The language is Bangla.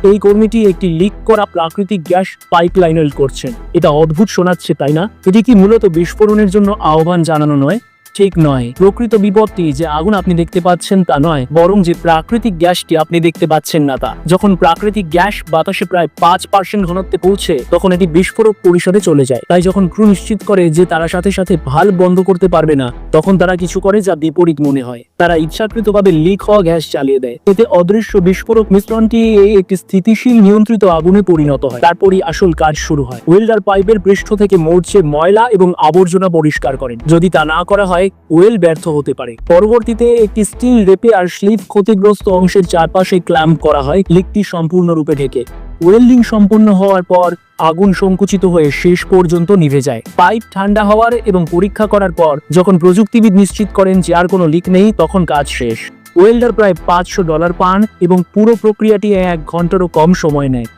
এই কর্মীটি একটি লিক করা প্রাকৃতিক গ্যাস পাইপলাইন করছেন। এটা অদ্ভুত শোনাচ্ছে, তাই না? এটি কি মূলত বিস্ফোরণের জন্য আহ্বান জানানো নয়? ঠিক নয়। প্রকৃত বিপদটি যে আগুন আপনি দেখতে পাচ্ছেন তা নয়, বরং যে প্রাকৃতিক গ্যাসটি আপনি দেখতে পাচ্ছেন না তা। যখন প্রাকৃতিক গ্যাস বাতাসে প্রায় 5% ঘনত্বে পৌঁছে, তখন এটি বিস্ফোরক পরিসরে চলে যায়। তাই যখন ক্রু নিশ্চিত করে যে তারা সাথে সাথে ভালভ বন্ধ করতে পারবে না, তখন তারা কিছু করে যা বিপরীত মনে হয়। তারা ইচ্ছাকৃতভাবে লিক হওয়া গ্যাস চালিয়ে দেয়। এতে অদৃশ্য বিস্ফোরক মিশ্রণটি একটি স্থিতিশীল নিয়ন্ত্রিত আগুনে পরিণত হয়। তারপরই আসল কাজ শুরু হয়। ওয়েল্ডার পাইপের পৃষ্ঠ থেকে মরচে ময়লা এবং আবর্জনা পরিষ্কার করেন। যদি তা না করা হয়, ওয়েল ব্যর্থ হতে পারে। পরবর্তীতে একটি স্টিল রিপেয়ার স্লিভ ক্ষতিগ্রস্ত অংশের চারপাশে ক্ল্যাম্প করা হয়, লিকটি সম্পূর্ণরূপে ঢেকে। ওয়েল্ডিং সম্পূর্ণ হওয়ার পর আগুন সংকুচিত হয়ে শেষ পর্যন্ত নিভে যায়। পাইপ ঠান্ডা হওয়ার এবং পরীক্ষা করার পর যখন প্রযুক্তিবিদ নিশ্চিত করেন যে আর কোনো লিক নেই, তখন কাজ শেষ। ওয়েল্ডার প্রায় $500 পান এবং পুরো প্রক্রিয়াটি 1 ঘন্টারও কম সময় নেয়।